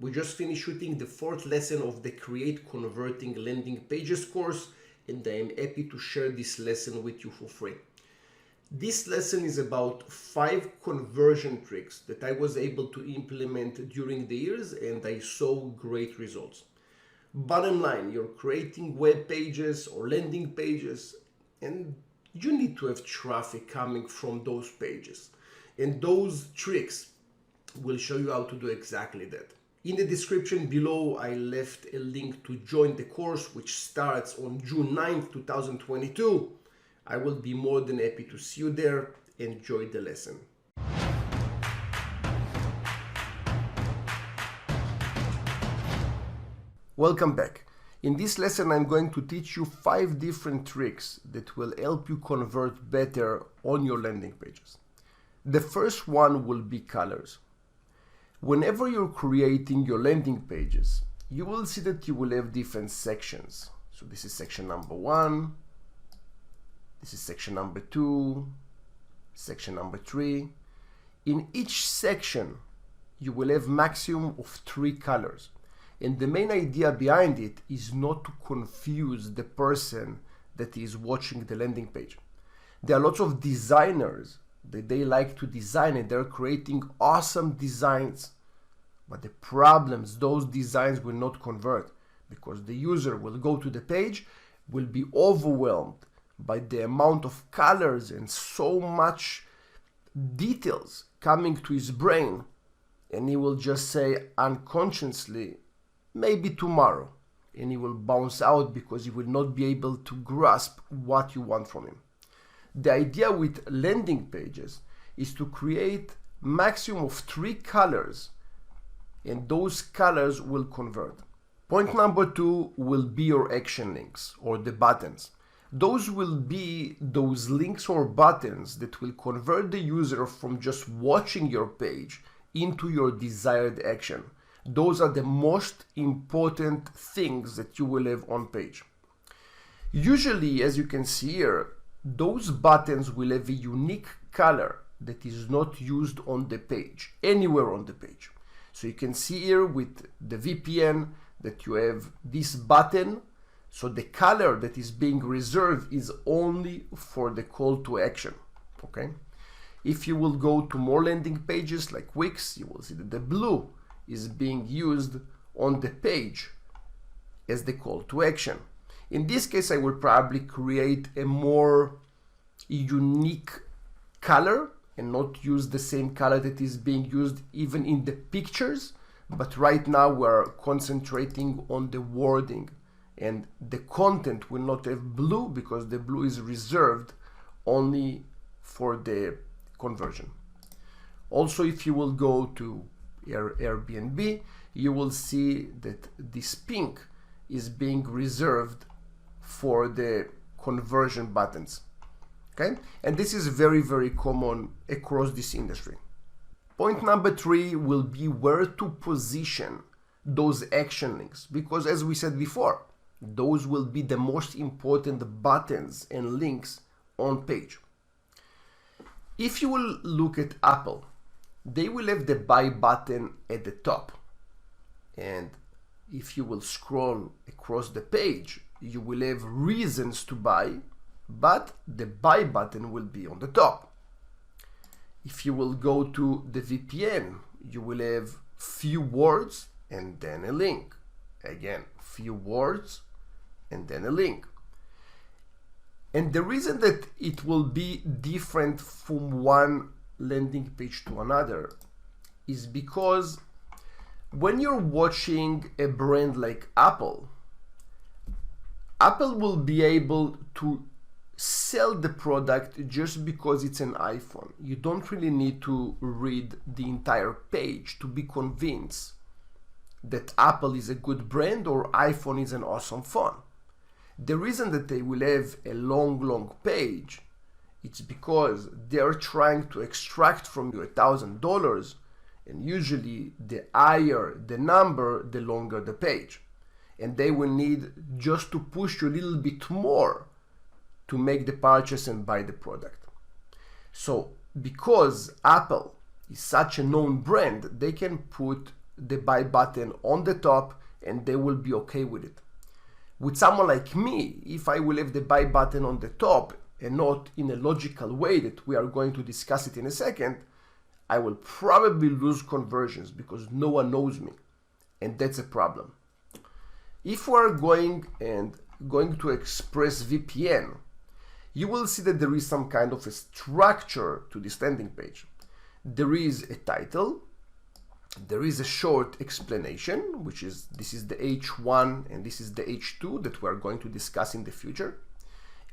We just finished shooting the 4th lesson of the Create Converting Landing Pages course, and I am happy to share this lesson with you for free. This lesson is about 5 conversion tricks that I was able to implement during the years, and I saw great results. Bottom line, you're creating web pages or landing pages, and you need to have traffic coming from those pages. And those tricks will show you how to do exactly that. In the description below, I left a link to join the course, which starts on June 9th, 2022. I will be more than happy to see you there. Enjoy the lesson. Welcome back. In this lesson, I'm going to teach you 5 different tricks that will help you convert better on your landing pages. The first one will be colors. Whenever you're creating your landing pages, you will see that you will have different sections. So this is section number 1, this is section number 2, section number 3. In each section, you will have maximum of 3 colors. And the main idea behind it is not to confuse the person that is watching the landing page. There are lots of designers that they like to design, and they're creating awesome designs. But the problems, those designs will not convert because the user will go to the page, will be overwhelmed by the amount of colors and so much details coming to his brain, and he will just say unconsciously, maybe tomorrow, and he will bounce out because he will not be able to grasp what you want from him. The idea with landing pages is to create maximum of 3 colors, and those colors will convert. Point number 2 will be your action links or the buttons. Those will be those links or buttons that will convert the user from just watching your page into your desired action. Those are the most important things that you will have on page. Usually, as you can see here, those buttons will have a unique color that is not used on the page, anywhere on the page. So you can see here with the VPN that you have this button. So the color that is being reserved is only for the call to action, okay? If you will go to more landing pages like Wix, you will see that the blue is being used on the page as the call to action. In this case, I will probably create a more unique color and not use the same color that is being used even in the pictures. But right now we're concentrating on the wording, and the content will not have blue because the blue is reserved only for the conversion. Also, if you will go to Airbnb, you will see that this pink is being reserved for the conversion buttons. Okay, and this is very, very common across this industry. Point number 3 will be where to position those action links, because as we said before, those will be the most important buttons and links on page. If you will look at Apple, they will have the buy button at the top, and if you will scroll across the page, you will have reasons to buy, but the buy button will be on the top. If you will go to the VPN, you will have few words and then a link. Again, few words and then a link. And the reason that it will be different from one landing page to another is because when you're watching a brand like Apple, Apple will be able to sell the product just because it's an iPhone. You don't really need to read the entire page to be convinced that Apple is a good brand or iPhone is an awesome phone. The reason that they will have a long page, it's because they're trying to extract from you $1,000, and usually the higher the number, the longer the page. And they will need just to push you a little bit more to make the purchase and buy the product. So because Apple is such a known brand, they can put the buy button on the top and they will be okay with it. With someone like me, if I will have the buy button on the top and not in a logical way that we are going to discuss it in a second, I will probably lose conversions because no one knows me, and that's a problem. If we are going to ExpressVPN, you will see that there is some kind of a structure to this landing page. There is a title, there is a short explanation, this is the H1 and this is the H2 that we are going to discuss in the future.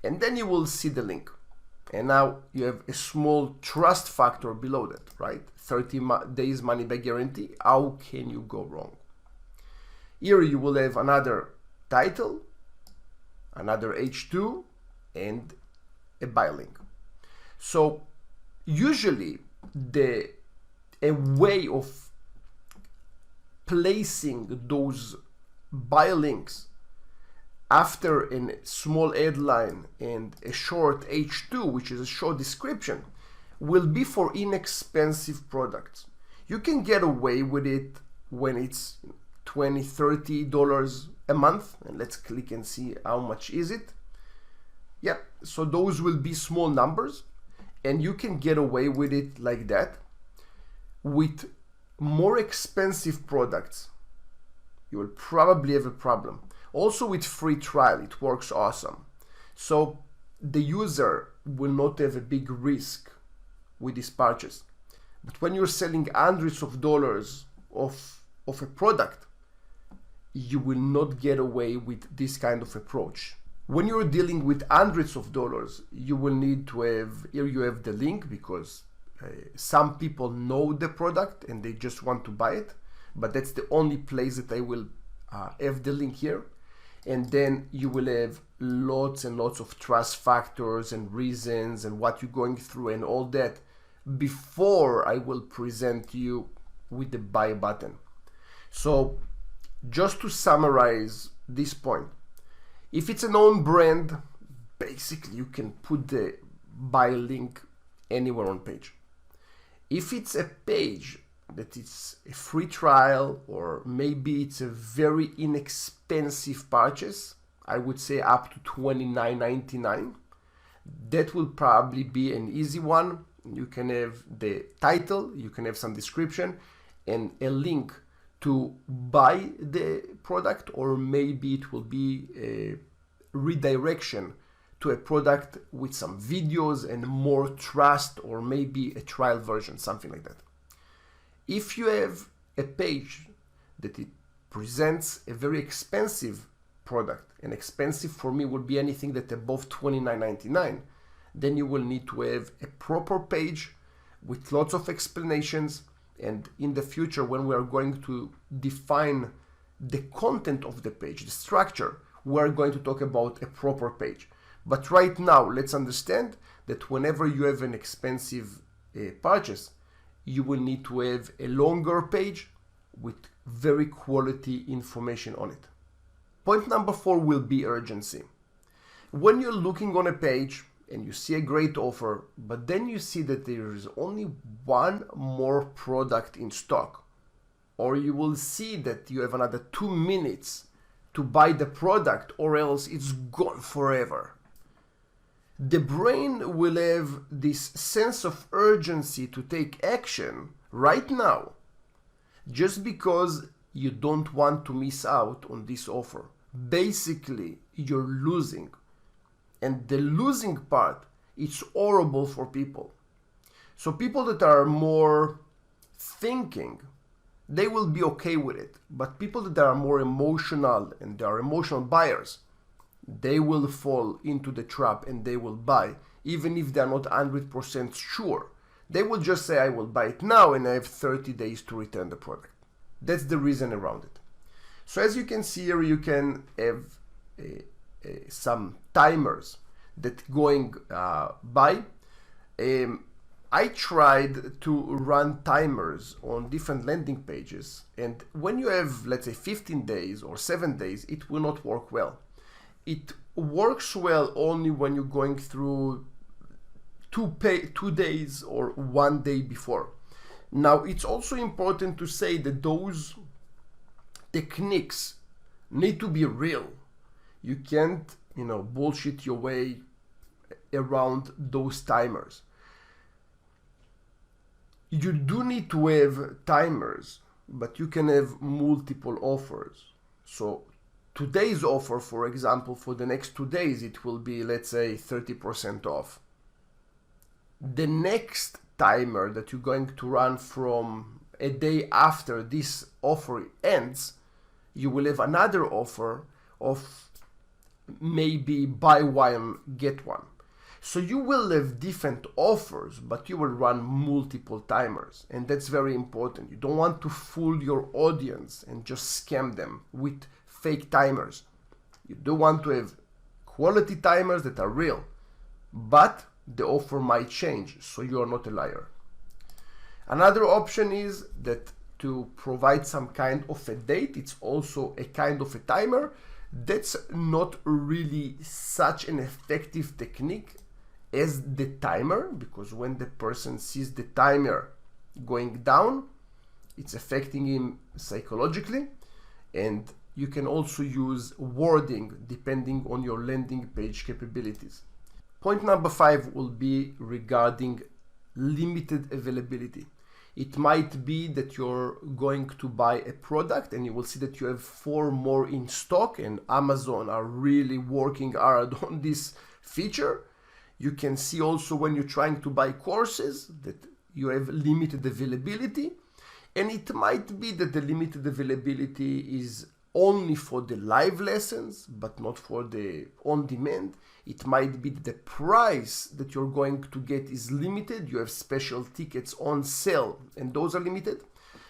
And then you will see the link. And now you have a small trust factor below that, right? 30 days money back guarantee. How can you go wrong? Here you will have another title, another H2, and a buy link. So usually a way of placing those buy links after a small headline and a short H2, which is a short description, will be for inexpensive products. You can get away with it when it's $20, $30 a month, and let's click and see how much is it. Yeah, so those will be small numbers, and you can get away with it like that. With more expensive products, you will probably have a problem. Also with free trial, it works awesome. So the user will not have a big risk with this purchase. But when you're selling hundreds of dollars of a product, you will not get away with this kind of approach. When you're dealing with hundreds of dollars, you will need to have, here you have the link because some people know the product and they just want to buy it, but that's the only place that I will have the link here. And then you will have lots and lots of trust factors and reasons and what you're going through and all that before I will present you with the buy button. So just to summarize this point, if it's a known brand, basically you can put the buy link anywhere on page. If it's a page that it's a free trial or maybe it's a very inexpensive purchase, I would say up to $29.99, that will probably be an easy one. You can have the title, you can have some description and a link to buy the product, or maybe it will be a redirection to a product with some videos and more trust, or maybe a trial version, something like that. If you have a page that it presents a very expensive product, and expensive for me would be anything that above $29.99, then you will need to have a proper page with lots of explanations. And in the future, when we are going to define the content of the page, the structure, we are going to talk about a proper page. But right now, let's understand that whenever you have an expensive purchase, you will need to have a longer page with very quality information on it. Point number 4 will be urgency. When you're looking on a page and you see a great offer, but then you see that there is only one more product in stock, or you will see that you have another 2 minutes to buy the product or else it's gone forever. The brain will have this sense of urgency to take action right now just because you don't want to miss out on this offer. Basically, you're losing. And the losing part, it's horrible for people. So people that are more thinking, they will be okay with it. But people that are more emotional and they are emotional buyers, they will fall into the trap and they will buy, even if they're not 100% sure. They will just say, I will buy it now and I have 30 days to return the product. That's the reason around it. So as you can see here, you can have some timers that going by. I tried to run timers on different landing pages, and when you have, let's say, 15 days or 7 days, it will not work well. It works well only when you're going through 2 days or 1 day before. Now, it's also important to say that those techniques need to be real. You can't, bullshit your way around those timers. You do need to have timers, but you can have multiple offers. So today's offer, for example, for the next 2 days, it will be, let's say, 30% off. The next timer that you're going to run from a day after this offer ends, you will have another offer of maybe buy one, get one. So you will have different offers, but you will run multiple timers. And that's very important. You don't want to fool your audience and just scam them with fake timers. You do want to have quality timers that are real, but the offer might change, so you are not a liar. Another option is that to provide some kind of a date, it's also a kind of a timer. That's not really such an effective technique as the timer, because when the person sees the timer going down, it's affecting him psychologically. And you can also use wording depending on your landing page capabilities. Point number 5 will be regarding limited availability. It might be that you're going to buy a product and you will see that you have 4 more in stock, and Amazon are really working hard on this feature. You can see also when you're trying to buy courses that you have limited availability, and it might be that the limited availability is only for the live lessons, but not for the on-demand. It might be that the price that you're going to get is limited. You have special tickets on sale, and those are limited.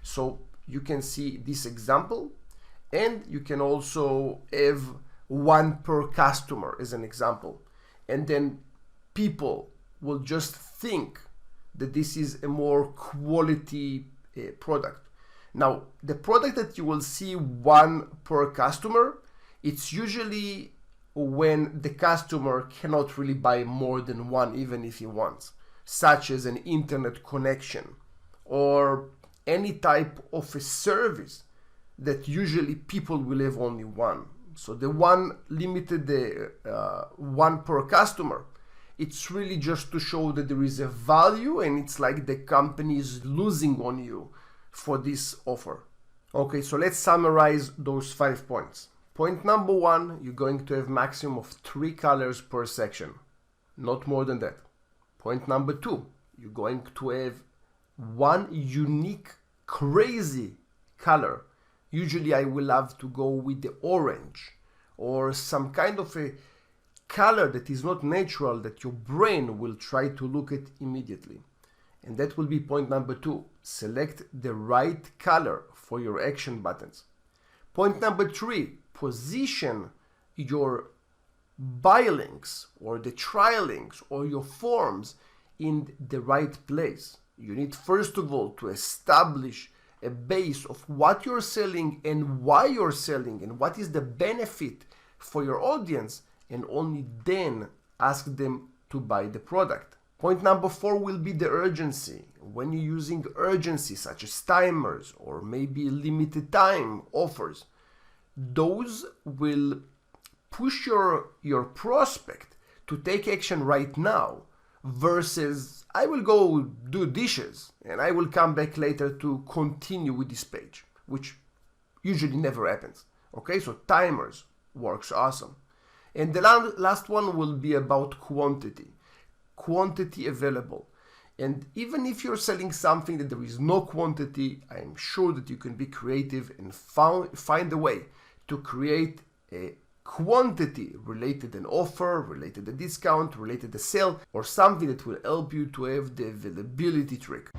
So you can see this example, and you can also have 1 per customer as an example. And then people will just think that this is a more quality product. Now, the product that you will see 1 per customer, it's usually when the customer cannot really buy more than 1, even if he wants, such as an internet connection or any type of a service that usually people will have only 1. So the one limited, 1 per customer, it's really just to show that there is a value, and it's like the company is losing on you for this offer. Okay, so let's summarize those 5 points. Point number 1, you're going to have maximum of 3 colors per section, not more than that. Point number 2, you're going to have 1 unique, crazy color. Usually I will have to go with the orange or some kind of a color that is not natural, that your brain will try to look at immediately. And that will be point number 2. Select the right color for your action buttons. Point number 3, position your buy links or the trial links or your forms in the right place. You need first of all to establish a base of what you're selling and why you're selling and what is the benefit for your audience, and only then ask them to buy the product. Point number 4 will be the urgency. When you're using urgency such as timers or maybe limited time offers, those will push your prospect to take action right now versus I will go do dishes and I will come back later to continue with this page, which usually never happens. Okay, so timers works awesome. And the last one will be about quantity available. And even if you're selling something that there is no quantity, I'm sure that you can be creative and find a way to create a quantity related an offer, related a discount, related a sale, or something that will help you to have the availability trick.